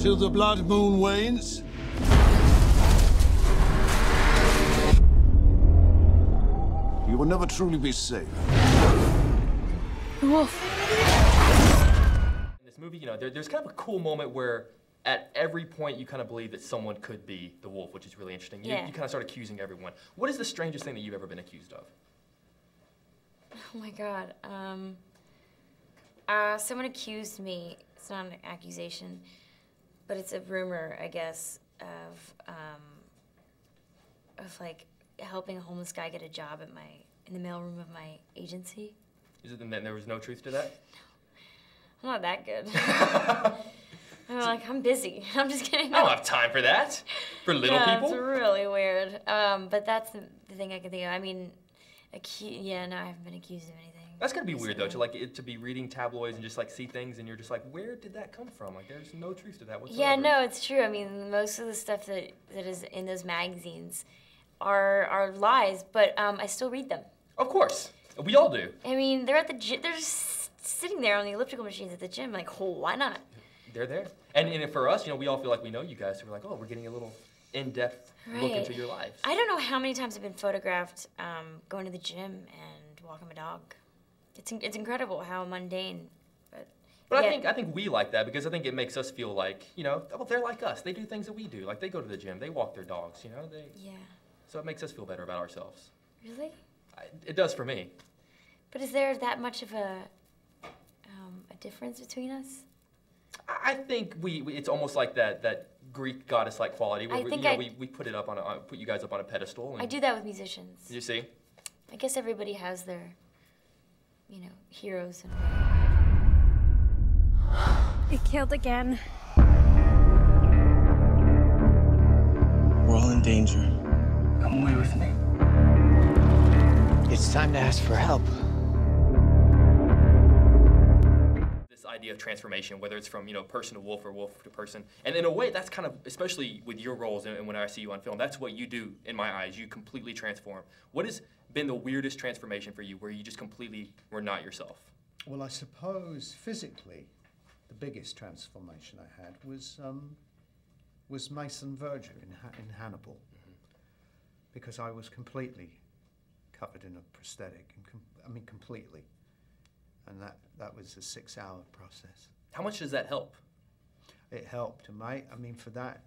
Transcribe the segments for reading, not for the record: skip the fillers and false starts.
till the blood moon wanes. You will never truly be safe. The wolf. In this movie, you know, there's kind of a cool moment where at every point you kind of believe that someone could be the wolf, which is really interesting. You kind of start accusing everyone. What is the strangest thing that you've ever been accused of? Oh my God. Someone accused me, it's not an accusation, but it's a rumor, I guess, of like helping a homeless guy get a job at in the mailroom of my agency. Is it then there was no truth to that? No, I'm not that good. I'm busy. I'm just kidding. I don't have time for that. For little people? It's really weird. But that's the thing I can think of. I mean, no, I haven't been accused of anything. That's gotta be weird though, to be reading tabloids and just like see things and you're just like, where did that come from? Like there's no truth to that whatsoever. Yeah, no, it's true. I mean, most of the stuff that is in those magazines are lies, but I still read them. Of course, we all do. I mean, they're at the gym. They're just sitting there on the elliptical machines at the gym. Like, oh, why not? They're there. And for us, you know, we all feel like we know you guys, so we're like, oh, we're getting a little in-depth look into your lives. I don't know how many times I've been photographed going to the gym and walking my dog. It's incredible how mundane, but yeah. I think we like that because I think it makes us feel like, you know, oh, they're like us. They do things that we do. Like they go to the gym, they walk their dogs, you know. Yeah. So it makes us feel better about ourselves. Really? It does for me. But is there that much of a difference between us? I think it's almost like that Greek goddess-like quality where we put it up put you guys up on a pedestal. And I do that with musicians. You see? I guess everybody has their, you know, heroes. It killed again. We're all in danger. Come away with me. It's time to ask for help. This idea of transformation, whether it's from, you know, person to wolf or wolf to person, and in a way that's kind of, especially with your roles and when I see you on film, that's what you do in my eyes. You completely transform. What has been the weirdest transformation for you where you just completely were not yourself? Well, I suppose physically, the biggest transformation I had was Mason Verger in Hannibal, because I was completely covered in a prosthetic, completely, and that was a 6-hour process. How much does that help? It helped, mate. I mean, for that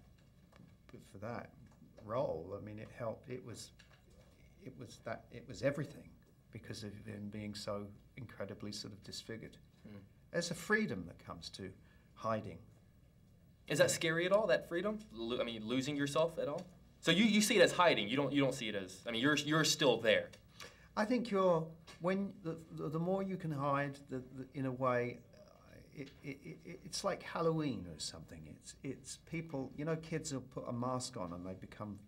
role, I mean, it helped. It was everything because of him being so incredibly sort of disfigured. There's a freedom that comes to hiding. Is that scary at all? That freedom? I mean, losing yourself at all? So you see it as hiding. You don't see it as. I mean, you're still there. I think the more you can hide, in a way, it's like Halloween or something. It's people. You know, kids will put a mask on and they become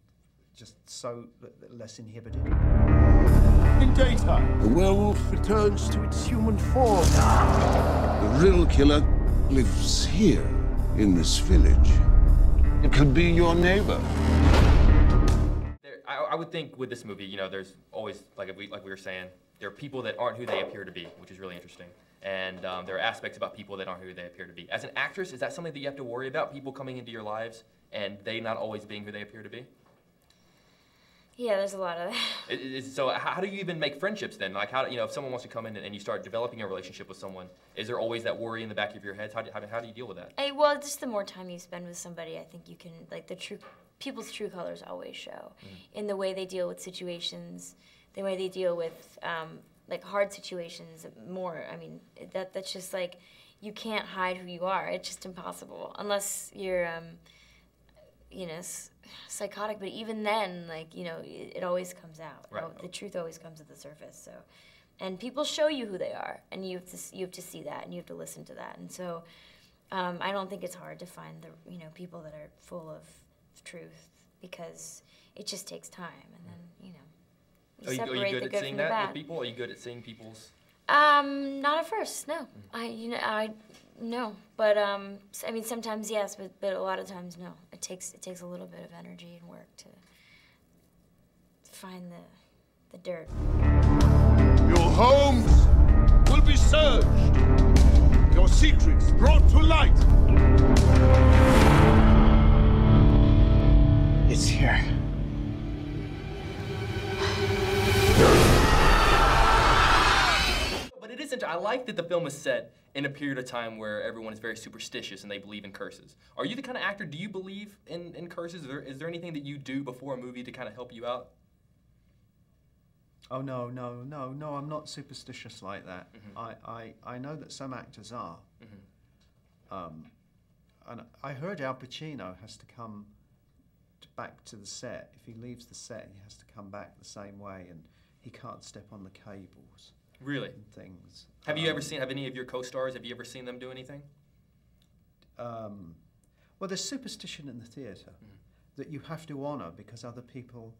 just so less inhibited. In daytime, the werewolf returns to its human form. The real killer lives here, in this village. It could be your neighbor. I would think with this movie, you know, there's always, like we were saying, there are people that aren't who they appear to be, which is really interesting. And there are aspects about people that aren't who they appear to be. As an actress, is that something that you have to worry about, people coming into your lives and they not always being who they appear to be? Yeah, there's a lot of that. So how do you even make friendships then? Like, how, you know, if someone wants to come in and you start developing a relationship with someone, is there always that worry in the back of your head? How do you deal with that? Well, just the more time you spend with somebody, I think you can, like, people's true colors always show in the way they deal with situations, the way they deal with, like, hard situations more. I mean, that's just, like, you can't hide who you are. It's just impossible, unless you're, you know, psychotic, but even then, like, you know, it always comes out. Right. The truth always comes to the surface. So, and people show you who they are, and you have to see that, and you have to listen to that. And so, I don't think it's hard to find the, you know, people that are full of truth, because it just takes time, and then, you know, Are you good at seeing that with people? Are you good at seeing people's? Not at first, no. No, but I mean, sometimes yes, but a lot of times no. It takes a little bit of energy and work to find the dirt. Your homes will be searched. Your secrets brought to light. is interesting. I like that the film is set in a period of time where everyone is very superstitious and they believe in curses. Are you the kind of actor, do you believe in curses? Is there anything that you do before a movie to kind of help you out? Oh, no, I'm not superstitious like that. I know that some actors are. And I heard Al Pacino has to come back to the set. If he leaves the set, he has to come back the same way, and he can't step on the cables. Really? And things. Have you ever seen, have any of your co-stars, have you ever seen them do anything? Well, there's superstition in the theatre that you have to honour because other people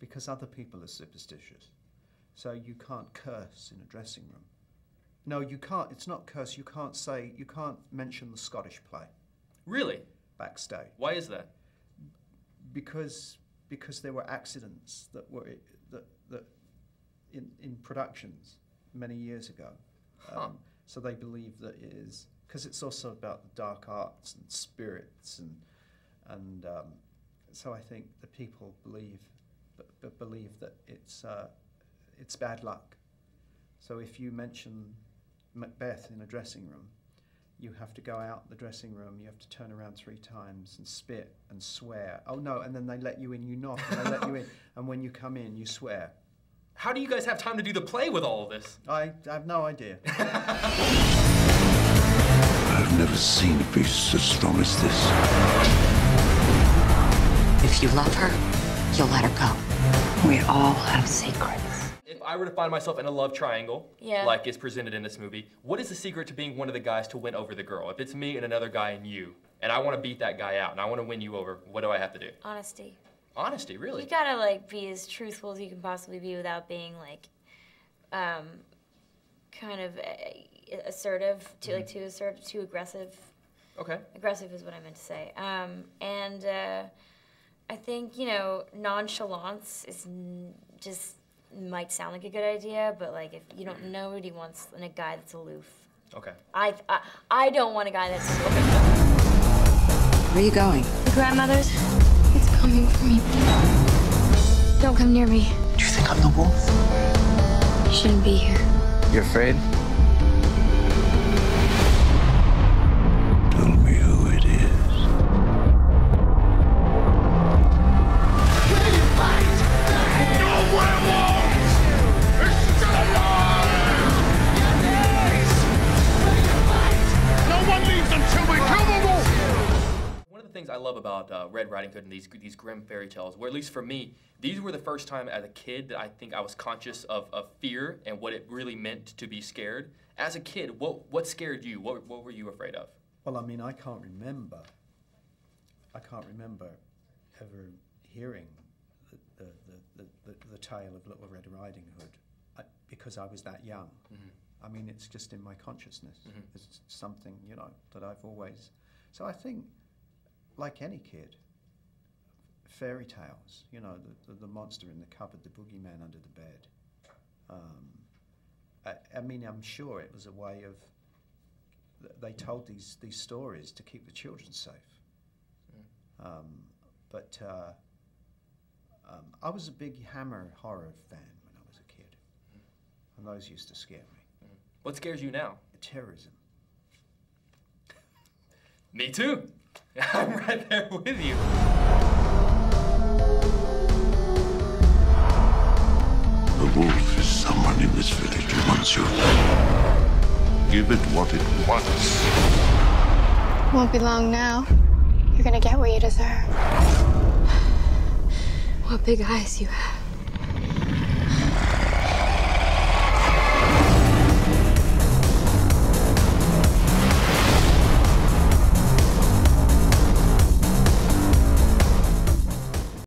are superstitious. So you can't curse in a dressing room. No, you can't. It's not curse. You can't mention the Scottish play. Really? Backstage. Why is that? Because there were accidents that were in productions many years ago. So they believe that it is, because it's also about the dark arts and spirits, and so I think the people believe that it's bad luck. So if you mention Macbeth in a dressing room, you have to go out the dressing room, you have to turn around 3 times and spit and swear. Oh no, and then they let you in, you knock, and they let you in, and when you come in, you swear. How do you guys have time to do the play with all of this? I have no idea. I've never seen a beast as strong as this. If you love her, you'll let her go. We all have secrets. If I were to find myself in a love triangle, Yeah. like is presented in this movie, what is the secret to being one of the guys to win over the girl? If it's me and another guy and you, and I want to beat that guy out, and I want to win you over, what do I have to do? Honesty. Honesty, really? You gotta like be as truthful as you can possibly be without being like, kind of assertive, too assertive, too aggressive. Okay. Aggressive is what I meant to say. And I think, you know, nonchalance is just might sound like a good idea, but like if you don't, nobody wants a guy that's aloof. Okay. I don't want a guy that's aloof. Where are you going? The grandmother's. It's coming for me. Don't come near me. Do you think I'm the wolf? You shouldn't be here. You're afraid? Tell me who it is. One of the things I love about Red Riding Hood and these grim fairy tales, where at least for me, these were the first time as a kid that I think I was conscious of fear and what it really meant to be scared. As a kid, what scared you? What were you afraid of? Well, I mean, I can't remember ever hearing the tale of Little Red Riding Hood because I was that young. I mean, it's just in my consciousness. It's something, you know, that I've always... So I think, like any kid, fairy tales, you know, the monster in the cupboard, the boogeyman under the bed. I mean, I'm sure it was a way of... They told these stories to keep the children safe. But I was a big Hammer horror fan when I was a kid, and those used to scare me. What scares you now? Terrorism. Me too. I'm right there with you. The wolf is someone in this village who wants you. Give it what it wants. Won't be long now. You're gonna get what you deserve. What big eyes you have.